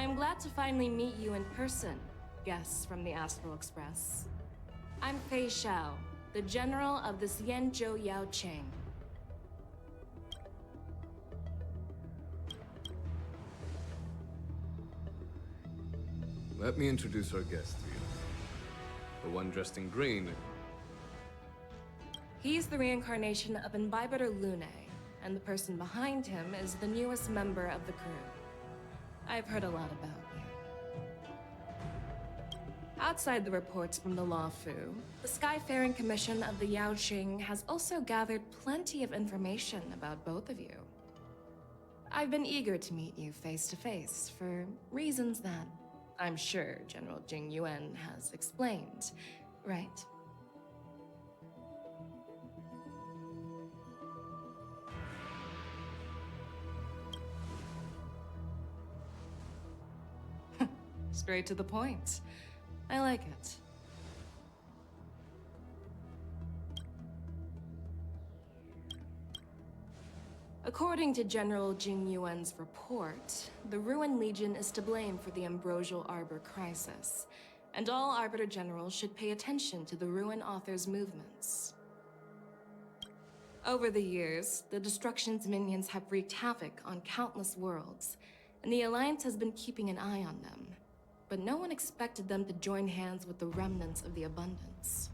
I'm glad to finally meet you in person, guests from the Astral Express. I'm Fei Xiao, the general of the Xianzhou Yao Cheng. Let me introduce our guest to you. The one dressed in green. He's the reincarnation of Imbibiter Lune, and the person behind him is the newest member of the crew. I've heard a lot about you. Outside the reports from the Law Fu, the Skyfaring Commission of the Yao Qing has also gathered plenty of information about both of you. I've been eager to meet you face to face for reasons that I'm sure General Jing Yuan has explained, right? Straight to the point. I like it. According to General Jing Yuan's report, the Ruin Legion is to blame for the Ambrosial Arbor crisis, and all Arbiter Generals should pay attention to the Ruin Author's movements. Over the years, the Destruction's minions have wreaked havoc on countless worlds, and the Alliance has been keeping an eye on them. But no one expected them to join hands with the remnants of the Abundance.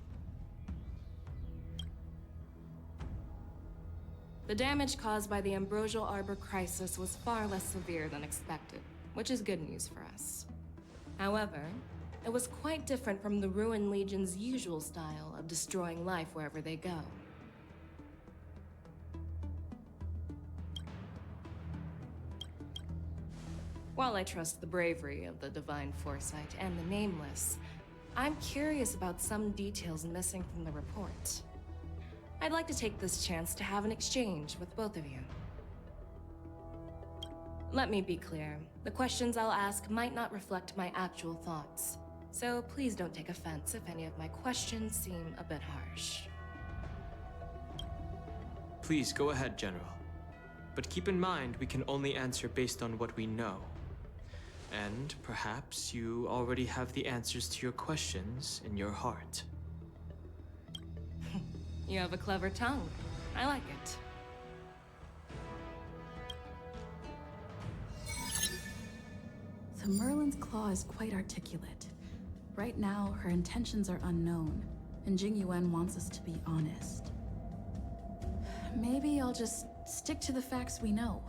The damage caused by the Ambrosial Arbor crisis was far less severe than expected, which is good news for us. However, it was quite different from the Ruin Legion's usual style of destroying life wherever they go. While I trust the bravery of the Divine Foresight and the Nameless, I'm curious about some details missing from the report. I'd like to take this chance to have an exchange with both of you. Let me be clear, the questions I'll ask might not reflect my actual thoughts, so please don't take offense if any of my questions seem a bit harsh. Please go ahead, General. But keep in mind, we can only answer based on what we know. And perhaps you already have the answers to your questions in your heart. You have a clever tongue. I like it. So Merlin's claw is quite articulate. Right now, her intentions are unknown, and Jing Yuan wants us to be honest. Maybe I'll just stick to the facts we know.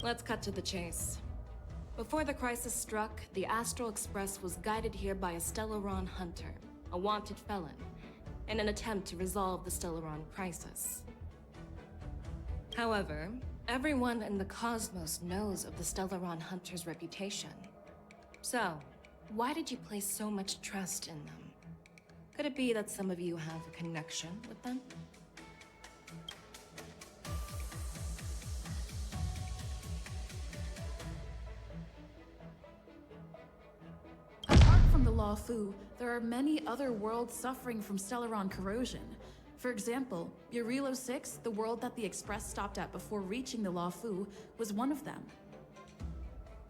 Let's cut to the chase. Before the crisis struck, the Astral Express was guided here by a Stellaron hunter, a wanted felon, in an attempt to resolve the Stellaron crisis. However, everyone in the cosmos knows of the Stellaron hunter's reputation. So, why did you place so much trust in them? Could it be that some of you have a connection with them? Apart from the Law Fu, there are many other worlds suffering from Stellaron corrosion. For example, Urilo 6, the world that the Express stopped at before reaching the Law Fu, was one of them.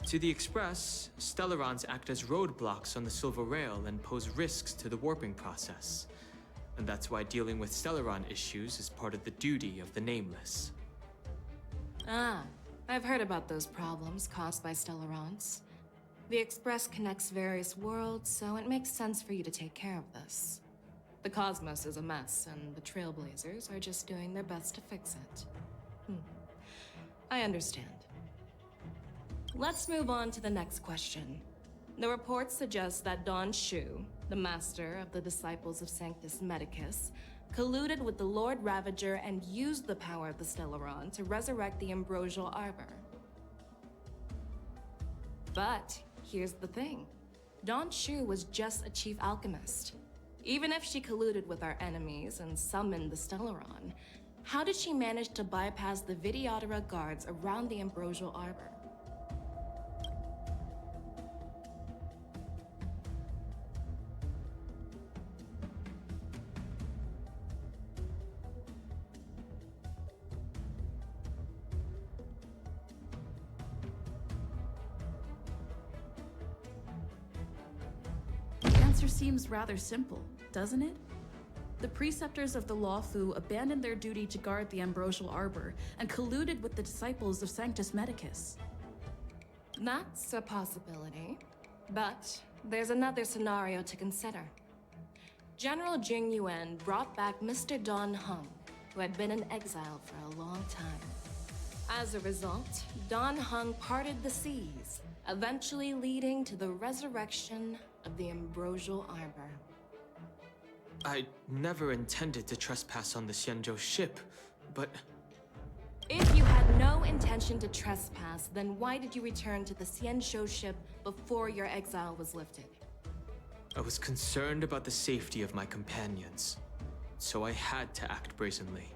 To the Express, Stellarons act as roadblocks on the Silver Rail and pose risks to the warping process. And that's why dealing with Stellaron issues is part of the duty of the Nameless. Ah, I've heard about those problems caused by Stellarons. The Express connects various worlds, so it makes sense for you to take care of this. The cosmos is a mess, and the Trailblazers are just doing their best to fix it. I understand. Let's move on to the next question. The report suggests that Don Shu, the master of the Disciples of Sanctus Medicus, colluded with the Lord Ravager and used the power of the Stellaron to resurrect the Ambrosial Arbor. But here's the thing. Don Shu was just a chief alchemist. Even if she colluded with our enemies and summoned the Stellaron, how did she manage to bypass the Videodara guards around the Ambrosial Arbor? answer seems rather simple, doesn't it? The preceptors of the Law Fu abandoned their duty to guard the Ambrosial Arbor and colluded with the disciples of Sanctus Medicus. That's a possibility. But there's another scenario to consider. General Jing Yuan brought back Mr. Don Hung, who had been in exile for a long time. As a result, Don Hung parted the seas, eventually leading to the resurrection of the Ambrosial Arbor. I never intended to trespass on the Xianzhou ship, but... If you had no intention to trespass, then why did you return to the xianzhou ship before your exile was lifted? I was concerned about the safety of my companions, so I had to act brazenly.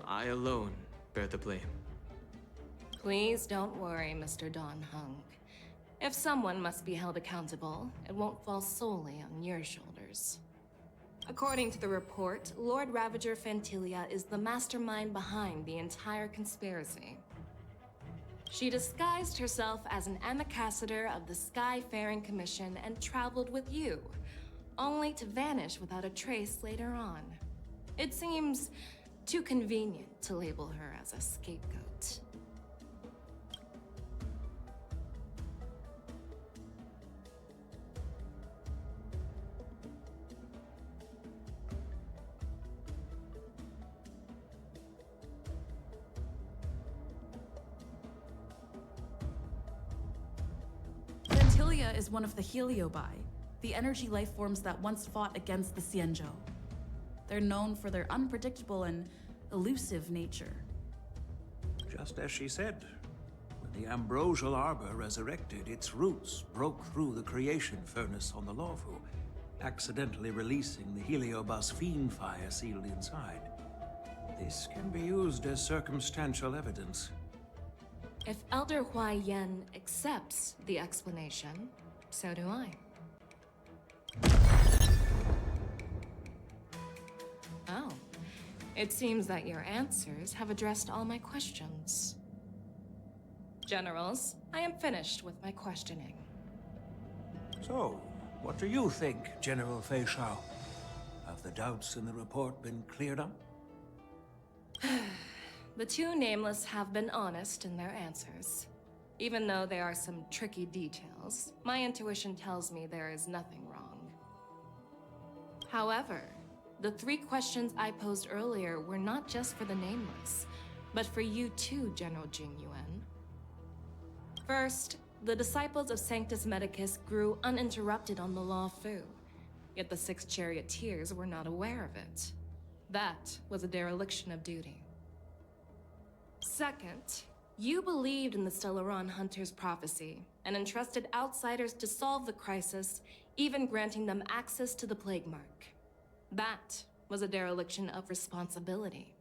I alone bear the blame. Please don't worry, Mr. Don Hung. If someone must be held accountable, it won't fall solely on your shoulders. According to the report, Lord Ravager Fantilia is the mastermind behind the entire conspiracy. She disguised herself as an ambassador of the Skyfaring Commission and traveled with you, only to vanish without a trace later on. It seems too convenient to label her as a scapegoat. Fantilia is one of the Heliobi, the energy life forms that once fought against the xianzhou. They're known for their unpredictable and elusive nature. Just as she said, when the Ambrosial Arbor resurrected, its roots broke through the creation furnace on the Lawfu, accidentally releasing the Heliobus fiend fire sealed inside. This can be used as circumstantial evidence. If Elder Hua Yen accepts the explanation, so do I. Oh, it seems that your answers have addressed all my questions. Generals, I am finished with my questioning. So, what do you think, General Fei Shao? Have the doubts in the report been cleared up? The two nameless have been honest in their answers. Even though there are some tricky details, my intuition tells me there is nothing wrong. However, the 3 questions I posed earlier were not just for the nameless, but for you too, General Jing Yuan. First, the disciples of Sanctus Medicus grew uninterrupted on the Law Fu, yet the 6 charioteers were not aware of it. That was a dereliction of duty. Second, you believed in the Stellaron Hunter's prophecy and entrusted outsiders to solve the crisis, even granting them access to the Plague Mark. That was a dereliction of responsibility.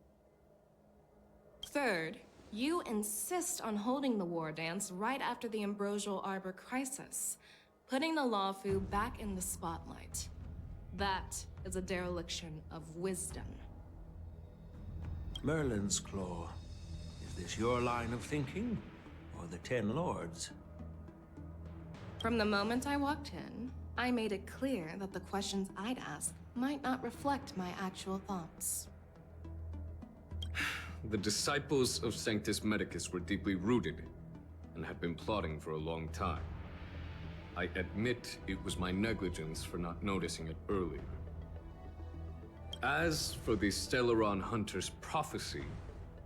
Third, you insist on holding the war dance right after the Ambrosial Arbor crisis, putting the Lawfu back in the spotlight. That is a dereliction of wisdom. Merlin's Claw. Is this your line of thinking, or the 10 Lords? From the moment I walked in, I made it clear that the questions I'd ask might not reflect my actual thoughts. The disciples of Sanctus Medicus were deeply rooted and had been plotting for a long time. I admit it was my negligence for not noticing it earlier. As for the Stellaron Hunter's prophecy,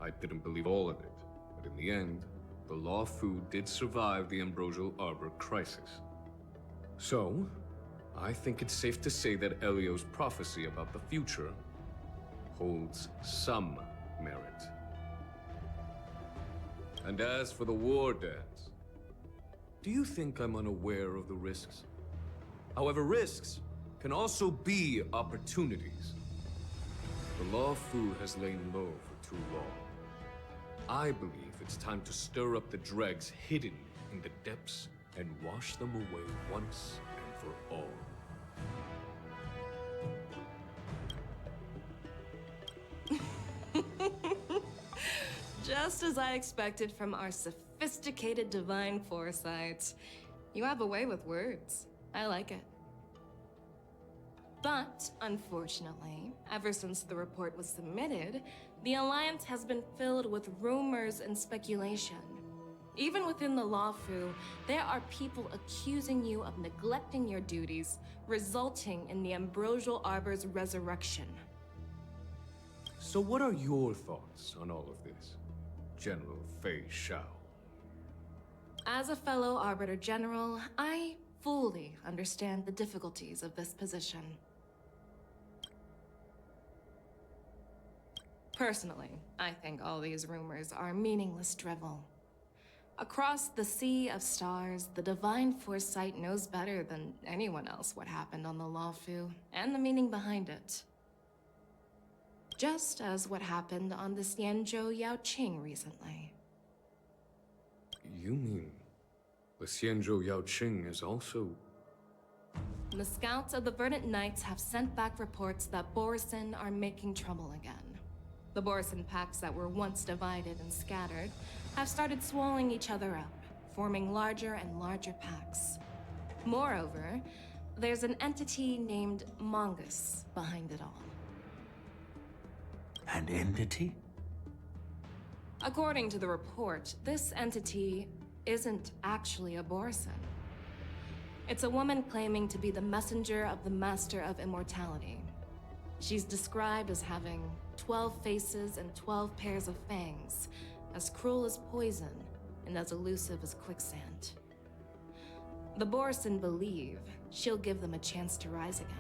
I didn't believe all of it, but in the end, the Lawfu did survive the Ambrosial Arbor crisis. So, I think it's safe to say that Elio's prophecy about the future holds some merit. And as for the war dance, do you think I'm unaware of the risks? However, risks can also be opportunities. The Lawfu has lain low for too long. I believe it's time to stir up the dregs hidden in the depths and wash them away once and for all. Just as I expected from our sophisticated divine foresight. You have a way with words. I like it. But, unfortunately, ever since the report was submitted, the Alliance has been filled with rumors and speculation. Even within the Lawfu, there are people accusing you of neglecting your duties, resulting in the Ambrosial Arbor's resurrection. So what are your thoughts on all of this, General Fei Xiao? As a fellow Arbiter General, I fully understand the difficulties of this position. Personally, I think all these rumors are meaningless drivel. Across the sea of stars, the Divine Foresight knows better than anyone else what happened on the Lawfu, and the meaning behind it. Just as what happened on the xianzhou Yaoqing recently. You mean the xianzhou Yaoqing is also... The scouts of the Verdant Knights have sent back reports that Borisin are making trouble again. The Borisin packs that were once divided and scattered have started swallowing each other up, forming larger and larger packs. Moreover, there's an entity named Mongus behind it all. An entity? According to the report, this entity isn't actually a Borisin. It's a woman claiming to be the messenger of the Master of Immortality. She's described as having 12 faces and 12 pairs of fangs, as cruel as poison and as elusive as quicksand. The Borisin believe she'll give them a chance to rise again.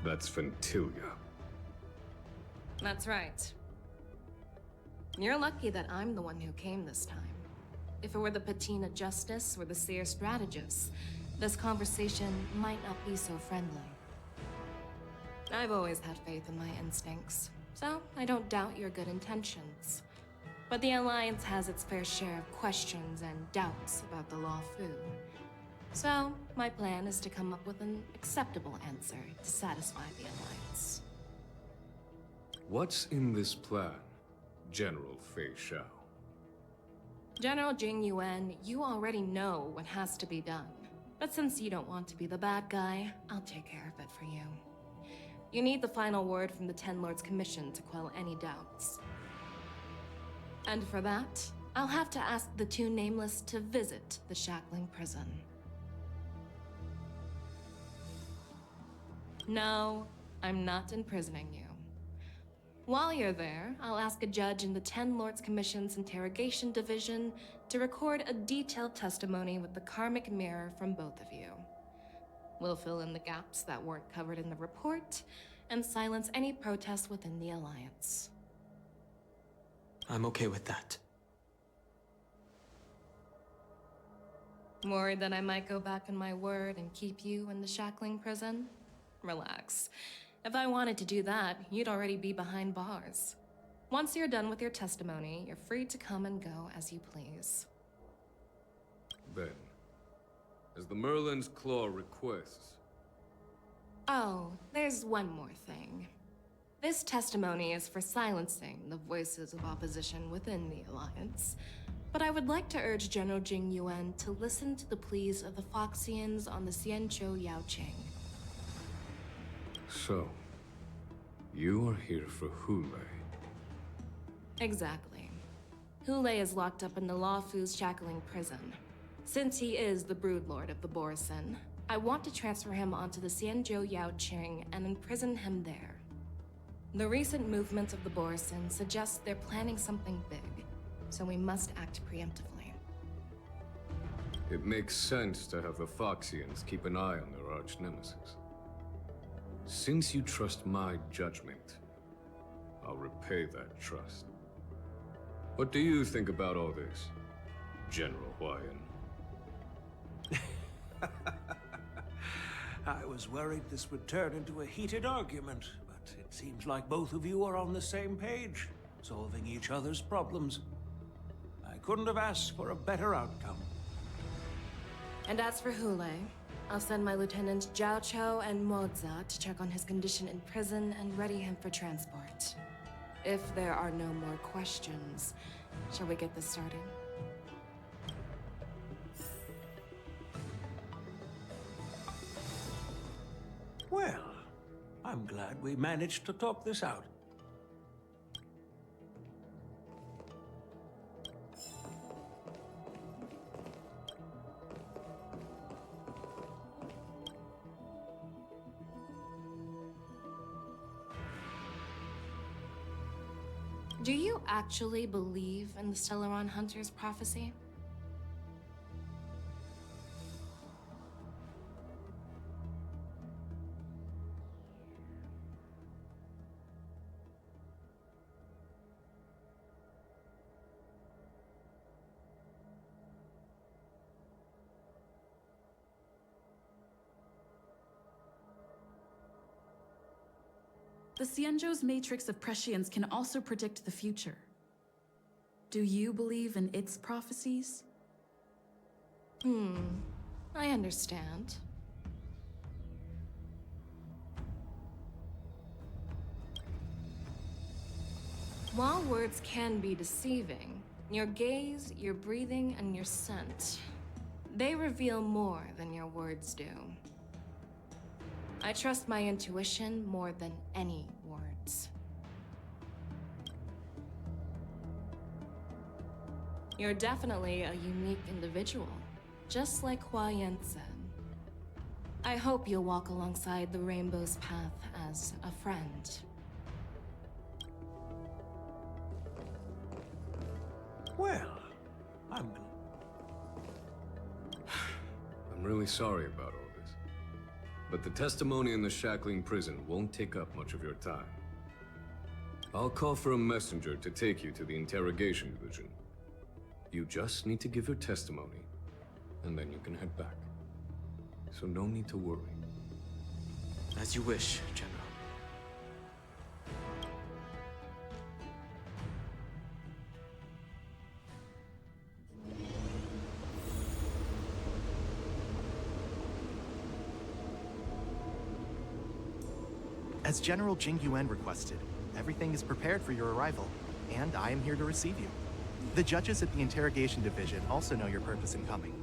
That's Ventilia. That's right. You're lucky that I'm the one who came this time. If it were the Patina Justice or the Seer Strategist, this conversation might not be so friendly. I've always had faith in my instincts, so I don't doubt your good intentions. But the Alliance has its fair share of questions and doubts about the Lawfu. So, my plan is to come up with an acceptable answer to satisfy the Alliance. What's in this plan, General Fei Xiao? General Jing Yuan, you already know what has to be done. But since you don't want to be the bad guy, I'll take care of it for you. You need the final word from the Ten Lords Commission to quell any doubts. And for that, I'll have to ask the two Nameless to visit the Shackling Prison. No, I'm not imprisoning you. While you're there, I'll ask a judge in the Ten Lords Commission's Interrogation Division to record a detailed testimony with the karmic mirror from both of you. We'll fill in the gaps that weren't covered in the report, and silence any protests within the Alliance. I'm okay with that. Worried that I might go back on my word and keep you in the Shackling Prison? Relax. If I wanted to do that, you'd already be behind bars. Once you're done with your testimony, you're free to come and go as you please. Then, as the Merlin's Claw requests... Oh, there's one more thing. This testimony is for silencing the voices of opposition within the Alliance. But I would like to urge General Jing Yuan to listen to the pleas of the Foxians on the xianzhou Yaoqing. So, you are here for Hule. Exactly. Hule is locked up in the Lawfu's Shackling Prison. Since he is the Broodlord of the Borisin, I want to transfer him onto the xianzhou Yaoqing and imprison him there. The recent movements of the Borisin suggest they're planning something big, so we must act preemptively. It makes sense to have the Foxians keep an eye on their arch-nemesis. Since you trust my judgment, I'll repay that trust. What do you think about all this, General Huayan? I was worried this would turn into a heated argument, but it seems like both of you are on the same page, solving each other's problems. I couldn't have asked for a better outcome. And as for Hule, I'll send my lieutenants Zhao Cho and Moza to check on his condition in prison and ready him for transport. If there are no more questions, shall we get this started? Well, I'm glad we managed to talk this out. Do you actually believe in the Stellaron Hunter's prophecy? The xianzhou's matrix of prescience can also predict the future. Do you believe in its prophecies? I understand. While words can be deceiving, your gaze, your breathing, and your scent, they reveal more than your words do. I trust my intuition more than any words. You're definitely a unique individual, just like Hua Yan said. I hope you'll walk alongside the Rainbow's path as a friend. Well, I'm really sorry about all this. But the testimony in the shackling prison won't take up much of your time. I'll call for a messenger to take you to the interrogation division. You just need to give your testimony, and then you can head back. So no need to worry. As you wish, General. As General Jingyuan requested, everything is prepared for your arrival, and I am here to receive you. The judges at the interrogation division also know your purpose in coming.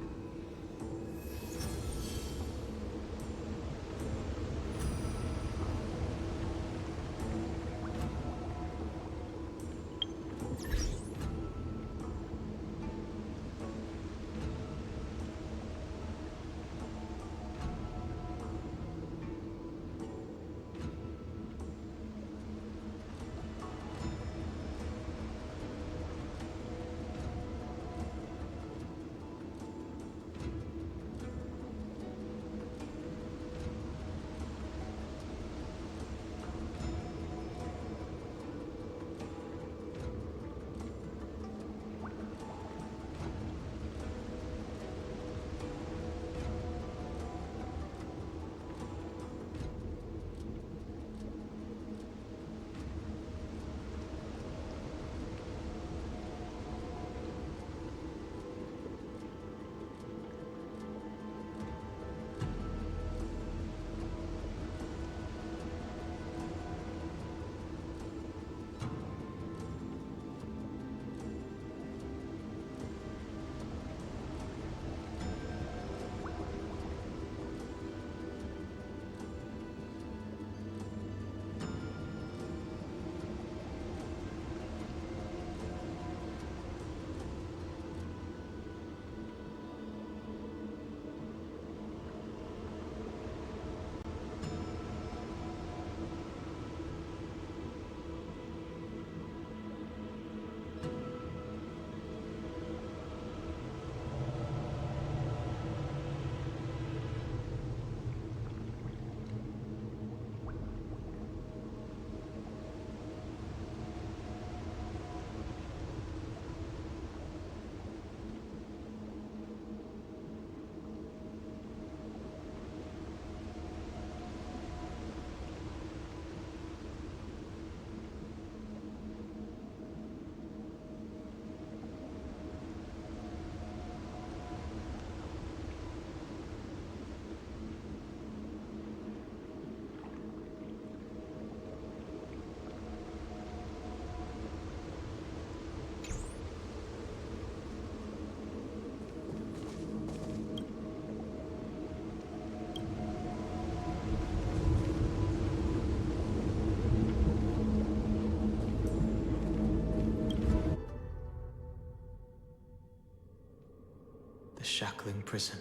The shackling prison.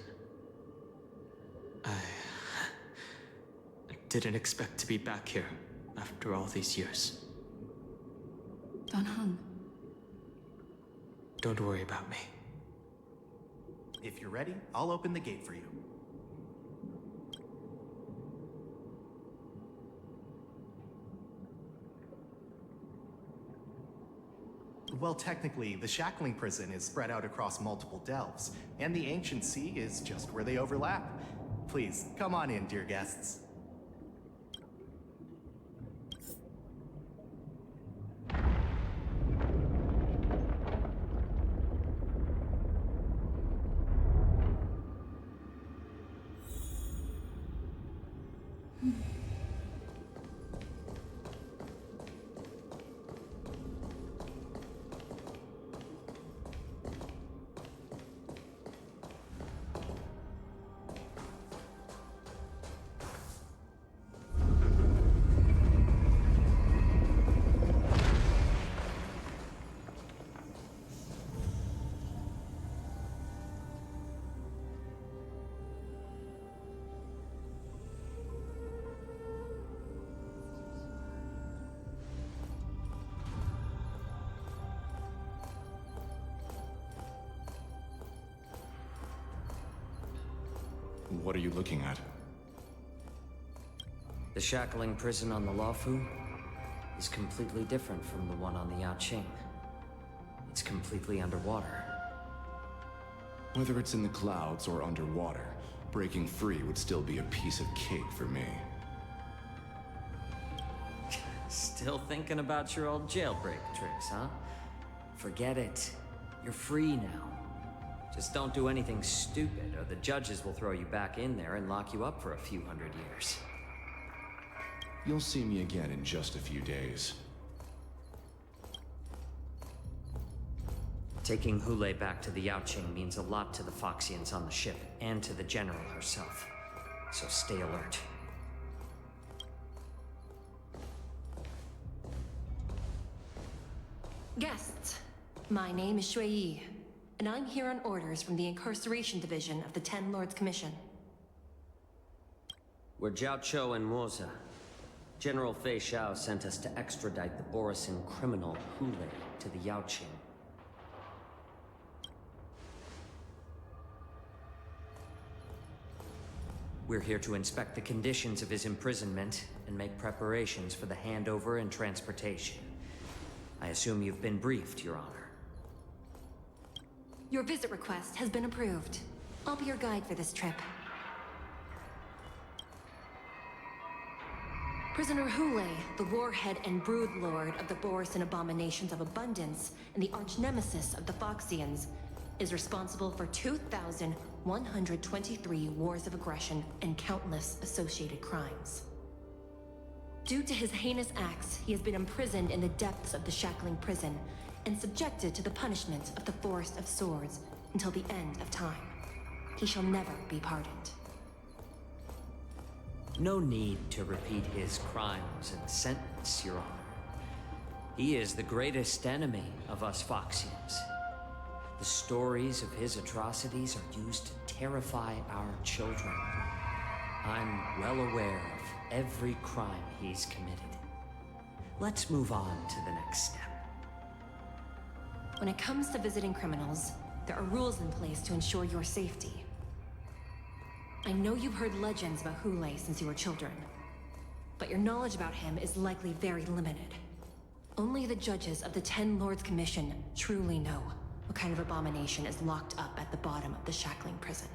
I didn't expect to be back here after all these years. Don Hung. Don't worry about me. If you're ready, I'll open the gate for you. Well, technically, the shackling prison is spread out across multiple delves, and the ancient sea is just where they overlap. Please, come on in, dear guests. What are you looking at? The shackling prison on the Luofu is completely different from the one on the Yaoqing. It's completely underwater. Whether it's in the clouds or underwater, breaking free would still be a piece of cake for me. Still thinking about your old jailbreak tricks, huh? Forget it. You're free now. Just don't do anything stupid, or the judges will throw you back in there and lock you up for a few hundred years. You'll see me again in just a few days. Taking Hule back to the Yaoqing means a lot to the Foxians on the ship, and to the General herself. So stay alert. Guests, my name is Shui Yi, and I'm here on orders from the Incarceration Division of the Ten Lords Commission. We're Jiao and Moza. General Fei Xiao sent us to extradite the Borisin criminal Hule to the Yaoqing. We're here to inspect the conditions of his imprisonment and make preparations for the handover and transportation. I assume you've been briefed, Your Honor. Your visit request has been approved. I'll be your guide for this trip. Prisoner Hule, the warhead and brood lord of the Borisin abominations of abundance and the arch-nemesis of the Foxians, is responsible for 2,123 wars of aggression and countless associated crimes. Due to his heinous acts, he has been imprisoned in the depths of the shackling prison and subjected to the punishment of the Forest of Swords until the end of time. He shall never be pardoned. No need to repeat his crimes and sentence, Your Honor. He is the greatest enemy of us Foxians. The stories of his atrocities are used to terrify our children. I'm well aware of every crime he's committed. Let's move on to the next step. When it comes to visiting criminals, there are rules in place to ensure your safety. I know you've heard legends about Hule since you were children, but your knowledge about him is likely very limited. Only the judges of the Ten Lords Commission truly know what kind of abomination is locked up at the bottom of the shackling prison.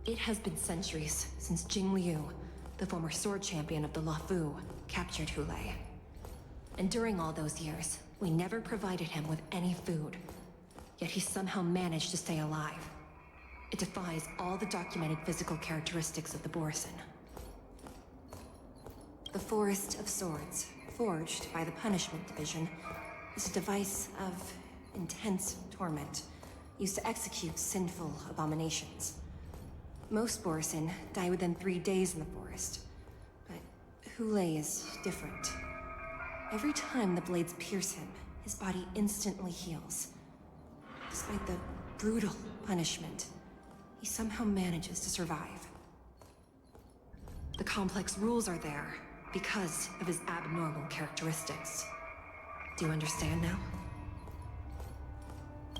It has been centuries since Jing Liu, the former sword champion of the Luofu, captured Hule. And during all those years, we never provided him with any food. Yet he somehow managed to stay alive. It defies all the documented physical characteristics of the Borisin. The Forest of Swords, forged by the Punishment Division, is a device of intense torment, used to execute sinful abominations. Most Borisin die within 3 days in the forest, but Hule is different. Every time the blades pierce him, his body instantly heals. Despite the brutal punishment, he somehow manages to survive. The complex rules are there because of his abnormal characteristics. Do you understand now?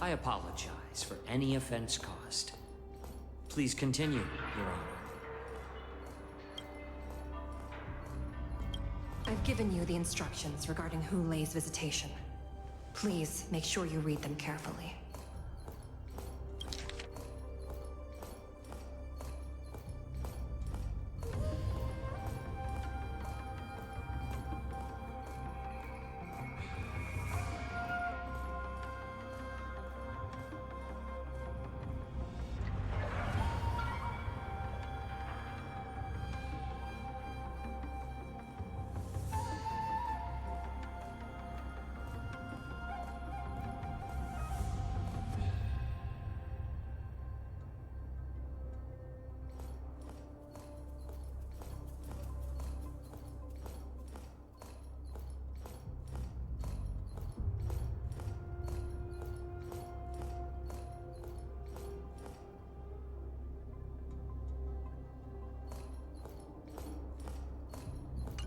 I apologize for any offense caused. Please continue, Your Honor. I've given you the instructions regarding Hu Lei's visitation. Please make sure you read them carefully.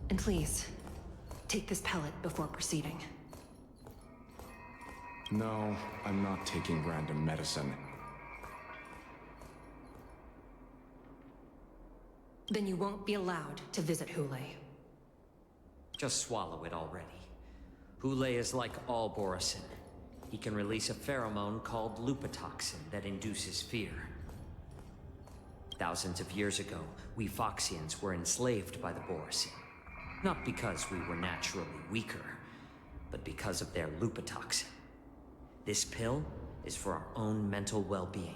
And please, take this pellet before proceeding. No, I'm not taking random medicine. Then you won't be allowed to visit Hu Lei. Just swallow it already. Hu Lei is like all Borisin. He can release a pheromone called lupatoxin that induces fear. Thousands of years ago, we Foxians were enslaved by the Borisin. Not because we were naturally weaker, but because of their lupatoxin. This pill is for our own mental well-being.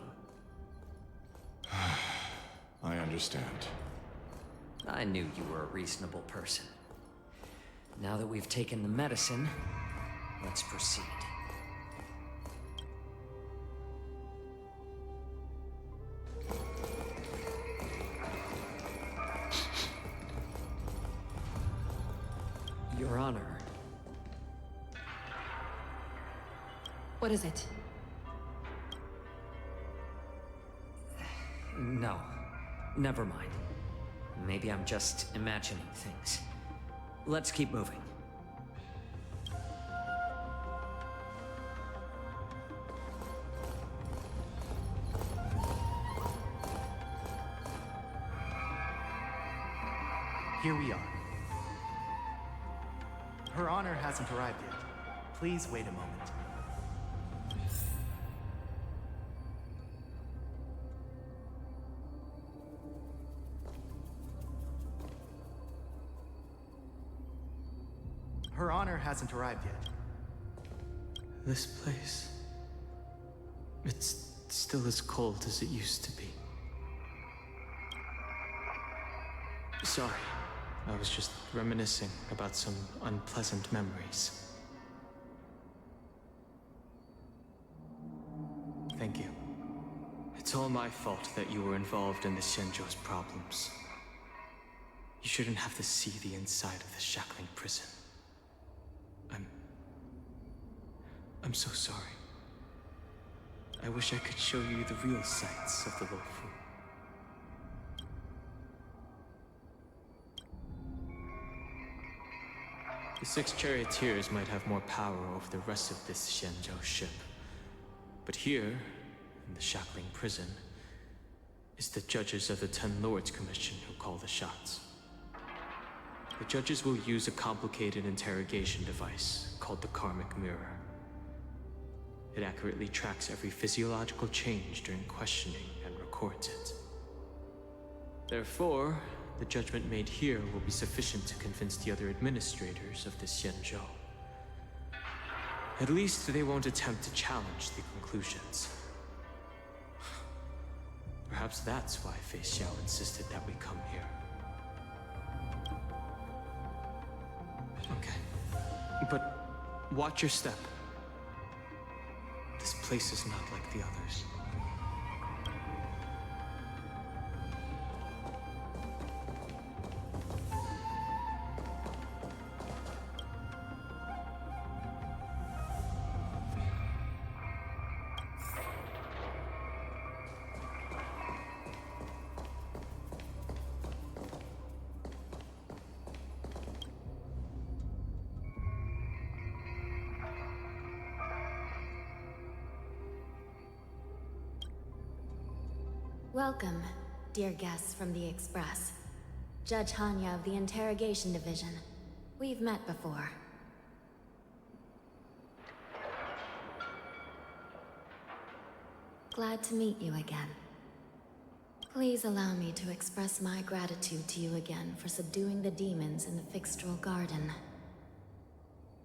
I understand. I knew you were a reasonable person. Now that we've taken the medicine, let's proceed. Your Honor. What is it? No. Never mind. Maybe I'm just imagining things. Let's keep moving. Here we are. Her Honor hasn't arrived yet. Please wait a moment. Her Honor hasn't arrived yet. This place... it's still as cold as it used to be. Sorry. I was just reminiscing about some unpleasant memories. Thank you. It's all my fault that you were involved in the xianzhou's problems. You shouldn't have to see the inside of the shackling prison. I'm so sorry. I wish I could show you the real sights of the Luofu. The 6 charioteers might have more power over the rest of this xianzhou ship. But here, in the shackling prison, is the judges of the 10 Lords Commission who call the shots. The judges will use a complicated interrogation device called the Karmic Mirror. It accurately tracks every physiological change during questioning and records it. Therefore, the judgment made here will be sufficient to convince the other administrators of the xianzhou. At least they won't attempt to challenge the conclusions. Perhaps that's why Fei Xiao insisted that we come here. Okay. But watch your step. This place is not like the others. Welcome, dear guests from the Express. Judge Hanya of the Interrogation Division. We've met before. Glad to meet you again. Please allow me to express my gratitude to you again for subduing the demons in the Fixtral Garden.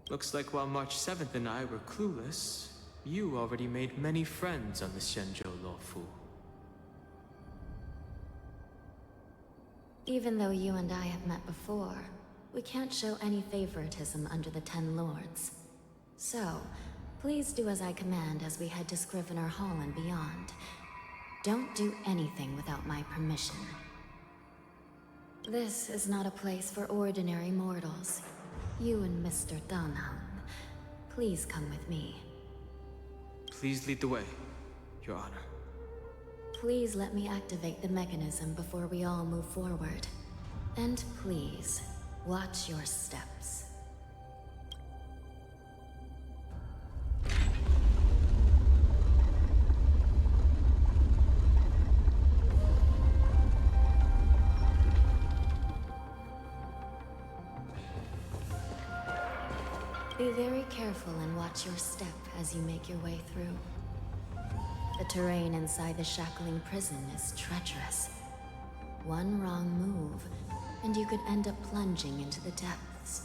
Looks like while March 7th and I were clueless, you already made many friends on the xianzhou Luofu. Even though you and I have met before, we can't show any favoritism under the Ten Lords. So, please do as I command as we head to Scrivener Hall and beyond. Don't do anything without my permission. This is not a place for ordinary mortals. You and Mr. Danhan, please come with me. Please lead the way, Your Honor. Please let me activate the mechanism before we all move forward. And please, watch your steps. Be very careful and watch your step as you make your way through. The terrain inside the shackling prison is treacherous. One wrong move, and you could end up plunging into the depths.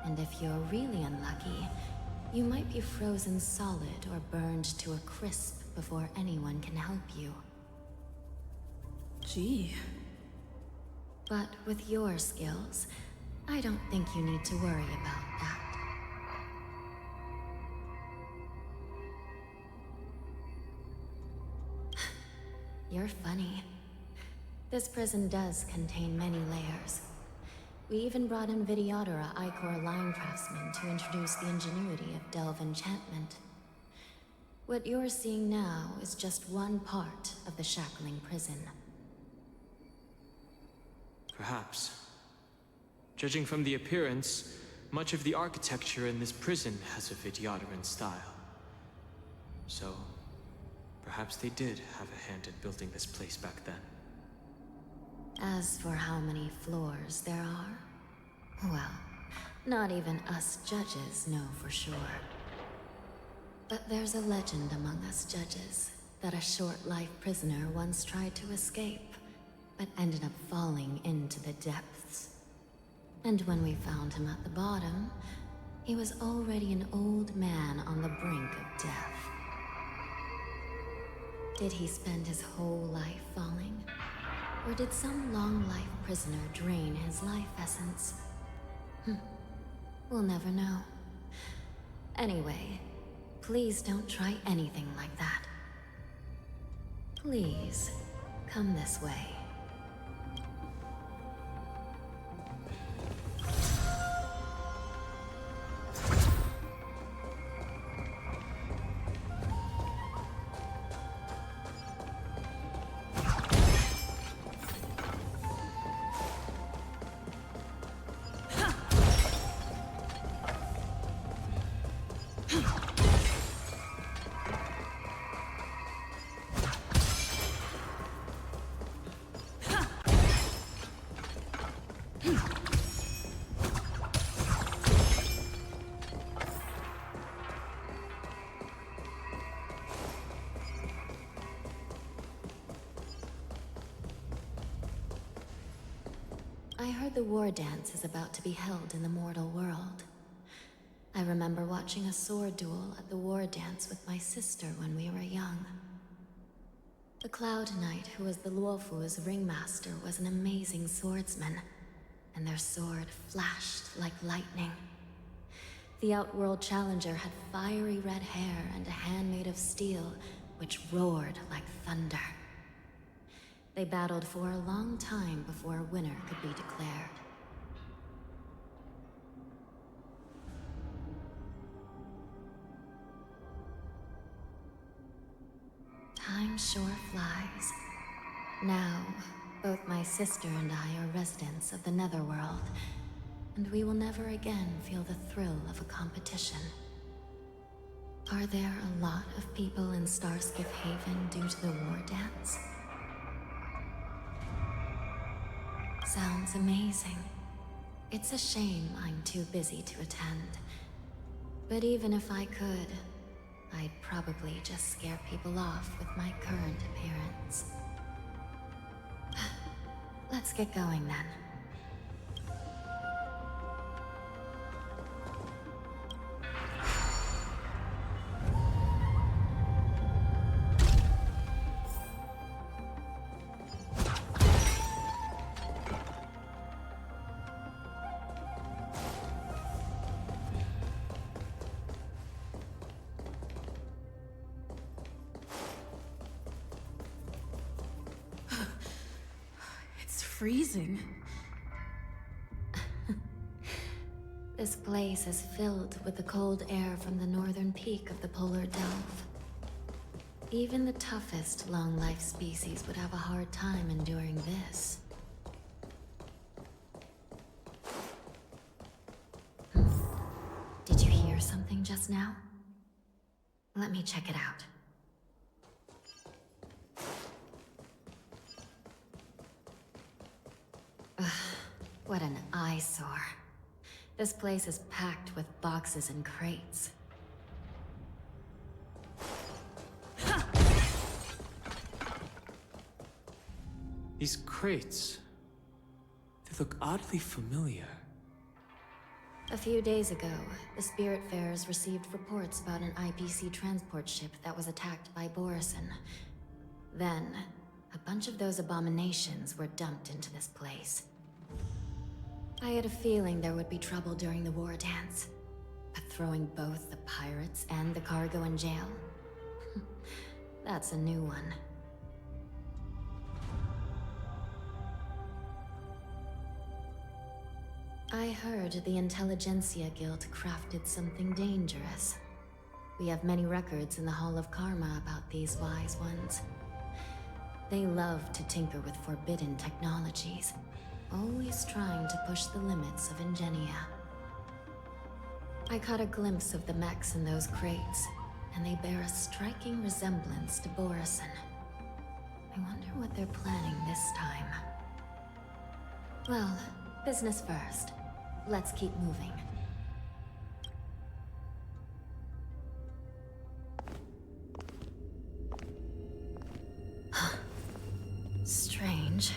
And if you're really unlucky, you might be frozen solid or burned to a crisp before anyone can help you. Gee. But with your skills, I don't think you need to worry about that. You're funny. This prison does contain many layers. We even brought in Videodora Icor line craftsmen to introduce the ingenuity of Delve enchantment. What you're seeing now is just one part of the shackling prison. Perhaps. Judging from the appearance, much of the architecture in this prison has a Vidyadoran style. So, perhaps they did have a hand in building this place back then. As for how many floors there are, well, not even us judges know for sure. But there's a legend among us judges that a short-life prisoner once tried to escape, but ended up falling into the depths. And when we found him at the bottom, he was already an old man on the brink of death. Did he spend his whole life falling? Or did some long-life prisoner drain his life essence? We'll never know. Anyway, please don't try anything like that. Please, come this way. I heard the war dance is about to be held in the mortal world. I remember watching a sword duel at the war dance with my sister when we were young. The Cloud Knight, who was the Luofu's ringmaster, was an amazing swordsman, and their sword flashed like lightning. The Outworld Challenger had fiery red hair and a hand made of steel, which roared like thunder. They battled for a long time before a winner could be declared. Time sure flies. Now, both my sister and I are residents of the Netherworld, and we will never again feel the thrill of a competition. Are there a lot of people in Starskiff Haven due to the war dance? Sounds amazing. It's a shame I'm too busy to attend. But even if I could, I'd probably just scare people off with my current appearance. Let's get going then. Freezing. This place is filled with the cold air from the northern peak of the polar delve. Even the toughest long-life species would have a hard time enduring this. Did you hear something just now? Let me check it out. Ugh, what an eyesore. This place is packed with boxes and crates. These crates, they look oddly familiar. A few days ago, the Spiritfarers received reports about an IPC transport ship that was attacked by Borison. Then, a bunch of those abominations were dumped into this place. I had a feeling there would be trouble during the war dance, but throwing both the pirates and the cargo in jail? That's a new one. I heard the Intelligentsia Guild crafted something dangerous. We have many records in the Hall of Karma about these wise ones. They love to tinker with forbidden technologies, always trying to push the limits of Ingenia. I caught a glimpse of the mechs in those crates, and they bear a striking resemblance to Borison. I wonder what they're planning this time. Well, business first. Let's keep moving. Strange.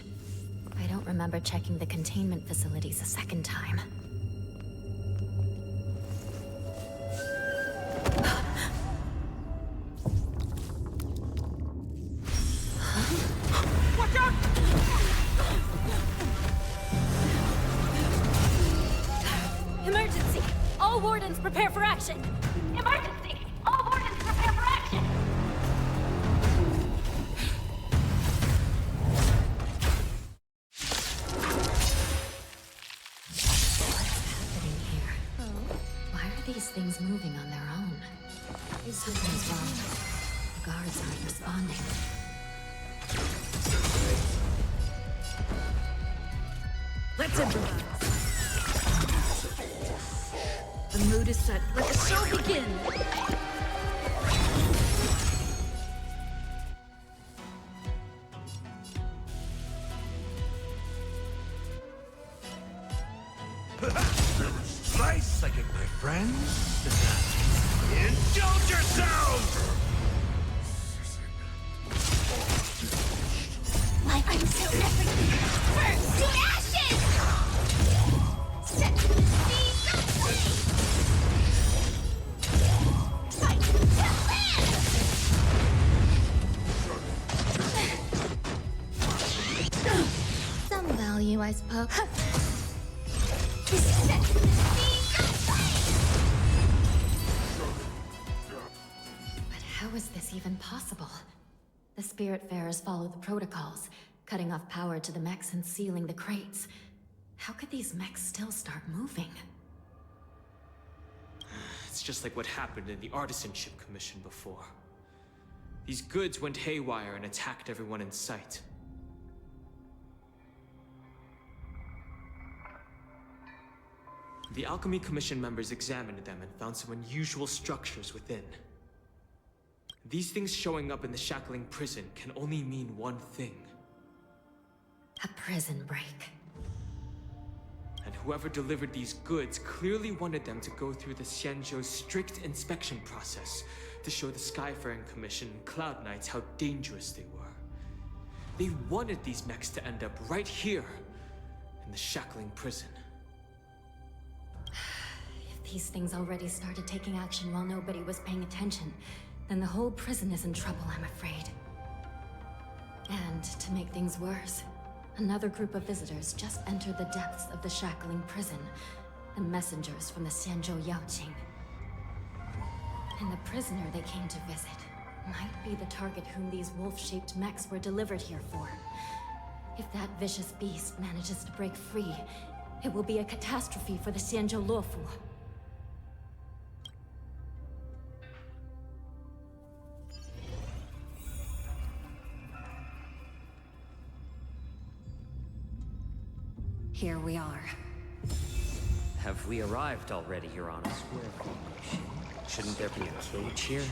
I don't remember checking the containment facilities a second time. Watch out! Emergency! All wardens prepare for action! Emergency! All wardens prepare for action! These things moving on their own. Something's wrong. The guards aren't responding. Let's improvise. The mood is set. Let the show begin! Slice like it, my friends. Indulge yourselves! Life until everything burns to ashes! Set the seas aflame! Fight to live! Some value, I suppose. Set the seas aflame! But how is this even possible? The Spiritfarers follow the protocols, cutting off power to the mechs and sealing the crates. How could these mechs still start moving? It's just like what happened in the Artisanship Commission before. These goods went haywire and attacked everyone in sight. The Alchemy Commission members examined them and found some unusual structures within. These things showing up in the Shackling prison can only mean one thing. A prison break. Whoever delivered these goods clearly wanted them to go through the xianzhou's strict inspection process to show the Skyfaring Commission and Cloud Knights how dangerous they were. They wanted these mechs to end up right here, in the shackling prison. If these things already started taking action while nobody was paying attention, then the whole prison is in trouble, I'm afraid. And to make things worse, another group of visitors just entered the depths of the shackling prison, the messengers from the xianzhou Yaoqing. And the prisoner they came to visit might be the target whom these wolf-shaped mechs were delivered here for. If that vicious beast manages to break free, it will be a catastrophe for the xianzhou Luofu. Here we are. Have we arrived already, Your Honor? Shouldn't there be a cage here?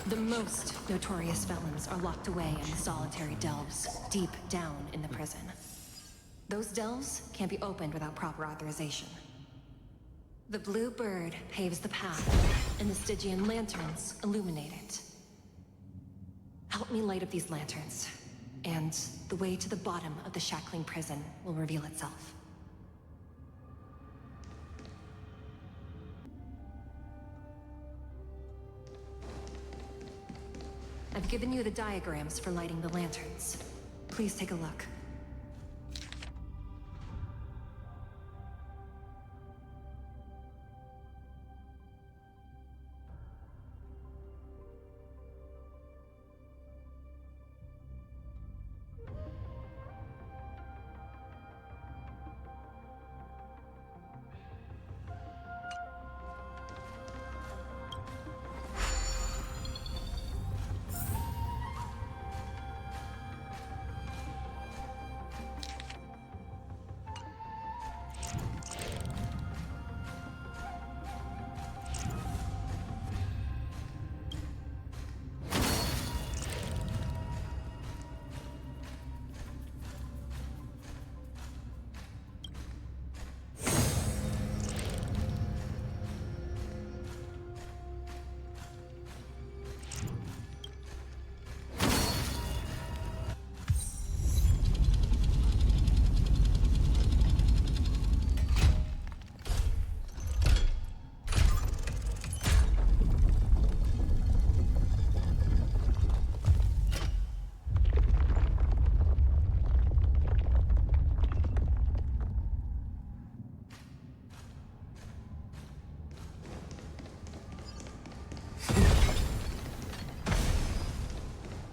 The most notorious felons are locked away in the solitary delves, deep down in the prison. Those delves can't be opened without proper authorization. The blue bird paves the path, and the Stygian lanterns illuminate it. Help me light up these lanterns, and the way to the bottom of the shackling prison will reveal itself. I've given you the diagrams for lighting the lanterns. Please take a look.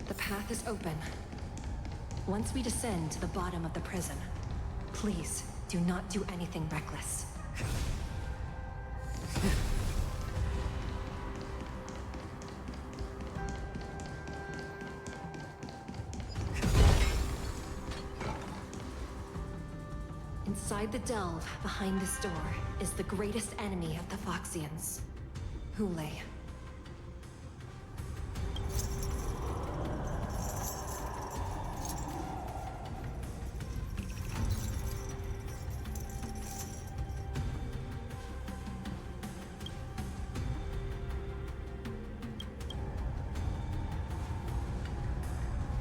The path is open. Once we descend to the bottom of the prison, please do not do anything reckless. Inside the delve, behind this door, is the greatest enemy of the Foxians, Hulei.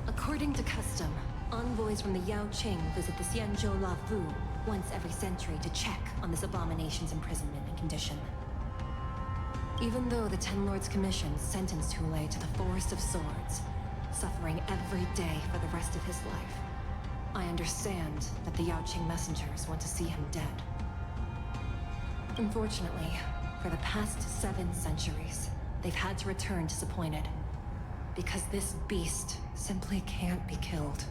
According to custom, envoys from the Yaoqing visit the xianzhou Luofu once every century to check on this abomination's imprisonment and condition. Even though the Ten Lords Commission sentenced Hulei to the Forest of Swords, suffering every day for the rest of his life, I understand that the Yaoqing messengers want to see him dead. Unfortunately, for the past 7 centuries, they've had to return disappointed, because this beast simply can't be killed.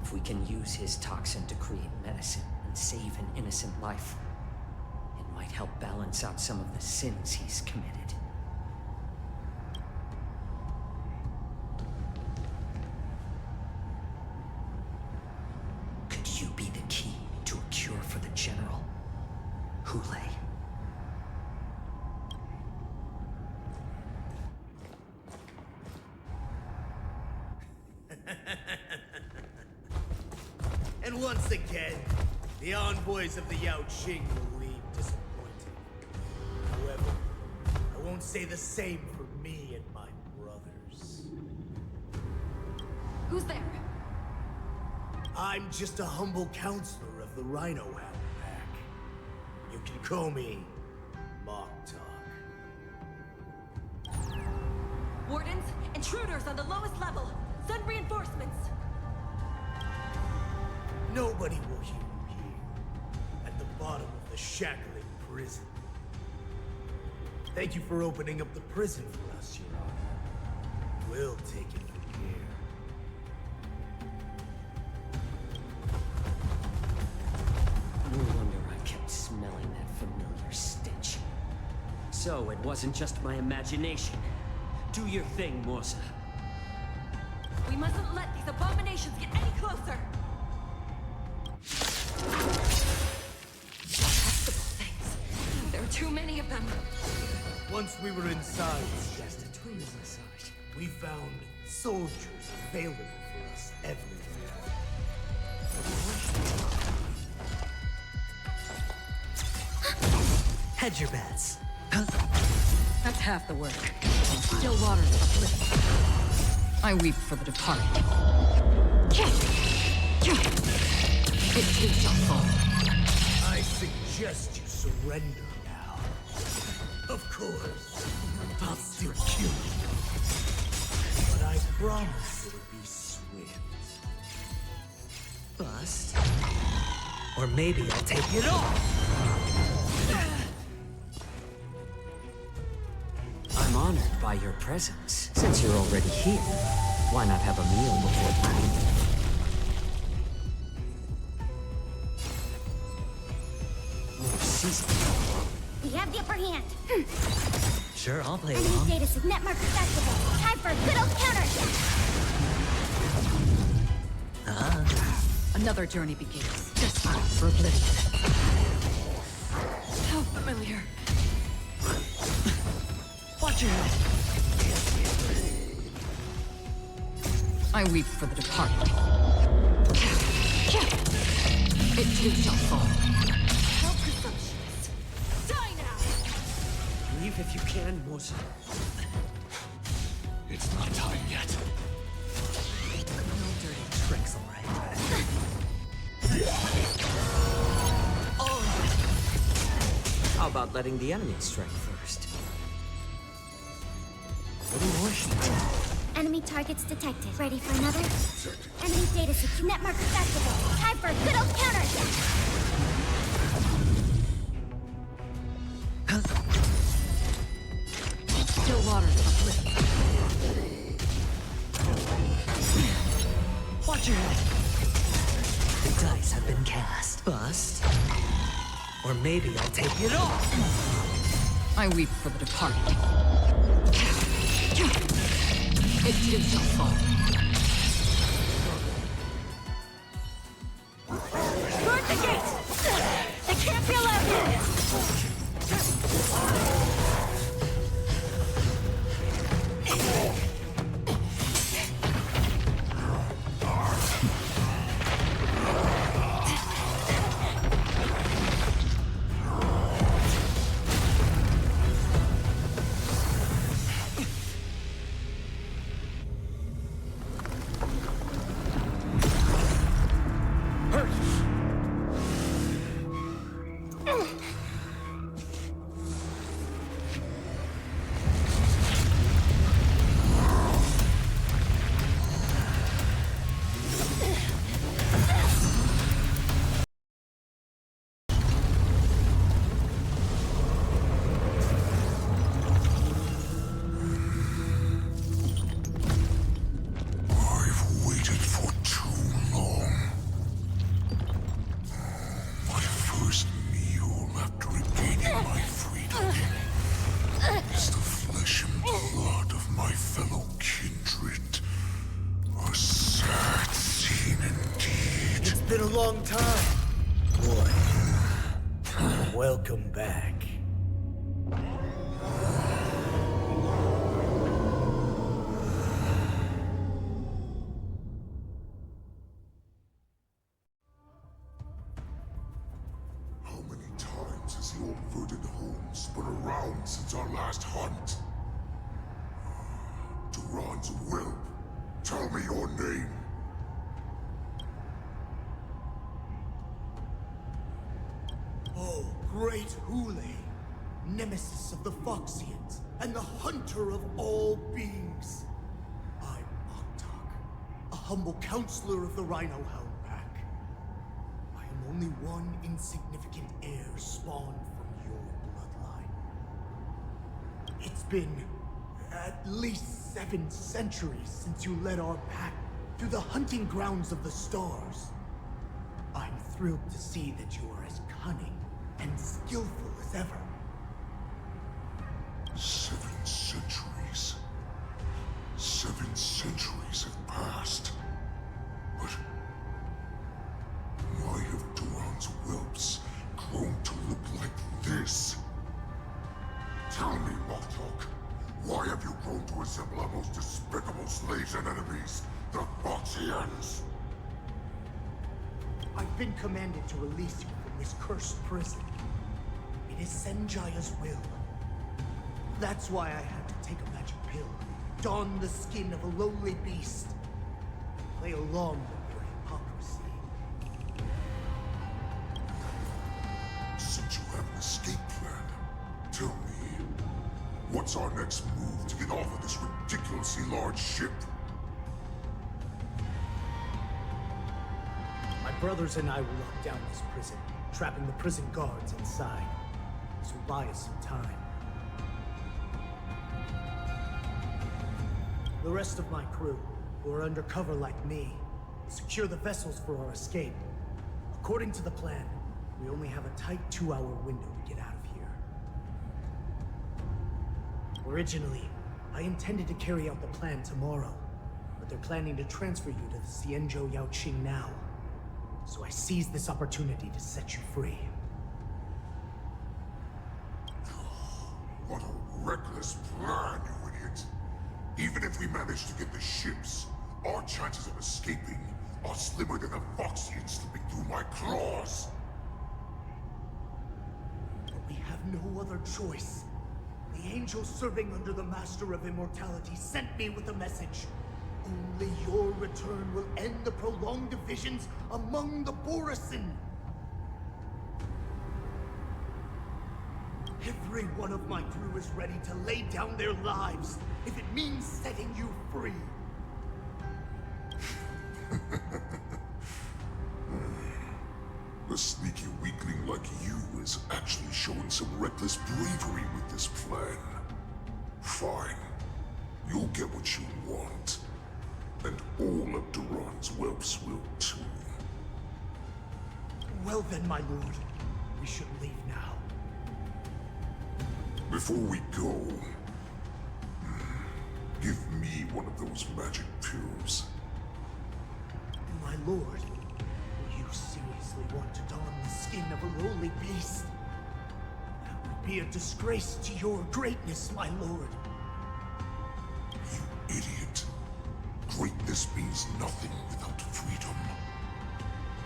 If we can use his toxin to create medicine and save an innocent life, it might help balance out some of the sins he's committed. Could you be the key to a cure for the General, Hulei? again, the envoys of the Yao Qing will leave disappointed. However, I won't say the same for me and my brothers. Who's there? I'm just a humble counselor of the Rhino Hound Pack. You can call me Mock Talk. Wardens, intruders on the lowest level. Send reinforcements. Nobody will hear you here, at the bottom of the shackling prison. Thank you for opening up the prison for us, Your Honor. We'll take it from here. No wonder I kept smelling that familiar stench. So it wasn't just my imagination. Do your thing, Morsa. We mustn't let these abominations get any closer. Detestable things. There are too many of them. Once we were inside, we found soldiers available for us everywhere. Hedge your bets. That's half the work. Still water uplifted. I weep for the departed. It too shall fall. I suggest you surrender now. Of course, I'll still kill you. But I promise it'll be swift. Bust. Or maybe I'll take it all. I'm honored by your presence. Since you're already here, why not have a meal before dining? More seasoning. We have the upper hand. Sure, I'll play Enemy along. data signet marker festival. Time for a good old counterattack. Another journey begins. Just time for oblivion. How familiar. Watch your head. I weep for the departed. It too shall fall. How presumptuous. Die now! Leave if you can, Morsa. It's not time yet. No dirty tricks, all right. How about letting the enemy strike first? Little more shit. Enemy targets detected. Ready for another? Enemy data signet marker festival. Time for a good old counterattack. Still water uplifted. Watch your head. The dice have been cast. Bust. Or maybe I'll take it all. I weep for the departed. It too shall fall. Guard the gate! They can't be allowed in! Been a long time, boy. Welcome back. once the old verdant homes been around since our last hunt. Duran's whelp, tell me your name. Oh, great Hule, nemesis of the Foxians, and the hunter of all beings. I'm Moktok, a humble counselor of the Rhino Hound Pack. I am only one insignificant heir spawned from your bloodline. It's been at least 7 centuries since you led our pack through the hunting grounds of the stars. I'm thrilled to see that you are as cunning and skillful as ever. 7 centuries. 7 centuries have passed. But why have Duran's whelps grown to look like this? Tell me, Moktok, why have you grown to resemble our most despicable slaves and enemies, the Foxians? I've been commanded to release you from this cursed prison. It is Senjaya's will. That's why I had to take a magic pill, don the skin of a lowly beast, and play along with your hypocrisy. Since you have an escape plan, tell me, what's our next move to get off of this ridiculously large ship? My brothers and I will lock down this prison, trapping the prison guards inside. This will buy us some time. The rest of my crew, who are undercover like me, will secure the vessels for our escape. According to the plan, we only have a tight 2-hour window to get out of here. Originally, I intended to carry out the plan tomorrow, but they're planning to transfer you to the xianzhou Yaoqing now. So I seized this opportunity to set you free. What a reckless plan, you idiot! Even if we manage to get the ships, our chances of escaping are slimmer than a Foxian slipping through my claws. But we have no other choice. The angel serving under the Master of Immortality sent me with a message. Only your return will end the prolonged divisions among the Borisin. Every one of my crew is ready to lay down their lives if it means setting you free. A sneaky weakling like you is actually showing some reckless bravery with this plan. Fine. You'll get what you want. And all of Duran's whelps will too. Well then, my lord. We should leave now. Before we go, give me one of those magic pills. My lord, will you seriously want to don the skin of a lowly beast? That would be a disgrace to your greatness, my lord. You idiot. Greatness means nothing without freedom.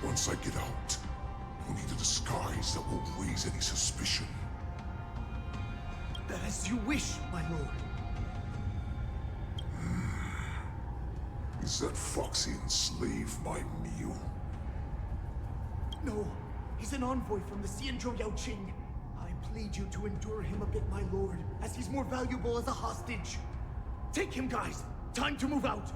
Once I get out, we'll need a disguise that won't raise any suspicion. As you wish, my lord. Is that Foxian slave my meal? No, he's an envoy from the xianzhou Yaoqing. I plead you to endure him a bit, my lord, as he's more valuable as a hostage. Take him, guys. Time to move out.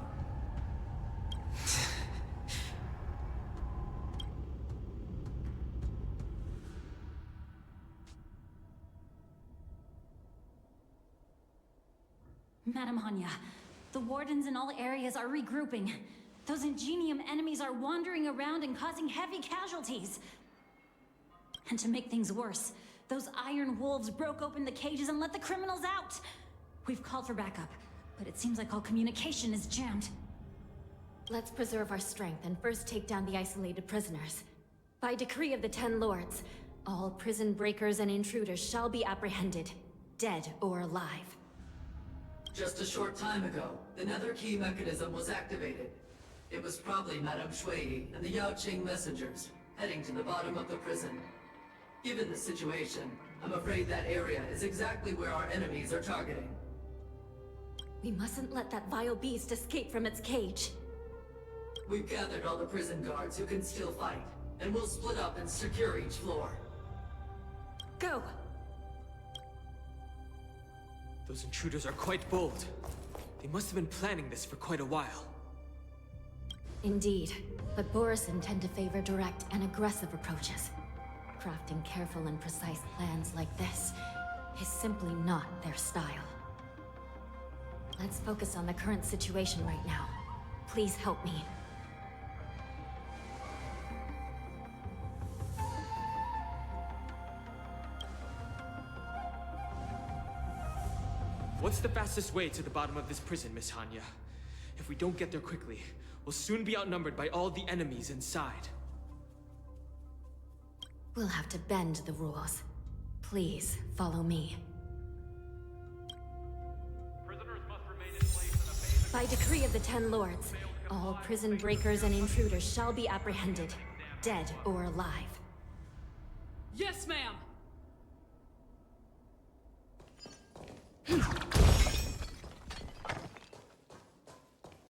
Madam Hanya, the wardens in all areas are regrouping. Those Ingenium enemies are wandering around and causing heavy casualties. And to make things worse, those iron wolves broke open the cages and let the criminals out. We've called for backup, but it seems like all communication is jammed. Let's preserve our strength and first take down the isolated prisoners. By decree of the 10 Lords, all prison breakers and intruders shall be apprehended, dead or alive. Just a short time ago, the nether key mechanism was activated. It was probably Madame Shui and the Yaoqing messengers, heading to the bottom of the prison. Given the situation, I'm afraid that area is exactly where our enemies are targeting. We mustn't let that vile beast escape from its cage. We've gathered all the prison guards who can still fight, and we'll split up and secure each floor. Go! Those intruders are quite bold. They must have been planning this for quite a while. Indeed, but Borison tend to favor direct and aggressive approaches. Crafting careful and precise plans like this is simply not their style. Let's focus on the current situation right now. Please help me. What's the fastest way to the bottom of this prison, Miss Hanya? If we don't get there quickly, we'll soon be outnumbered by all the enemies inside. We'll have to bend the rules. Please, follow me. By decree of the Ten Lords, all prison breakers and intruders shall be apprehended, dead or alive. Yes, ma'am!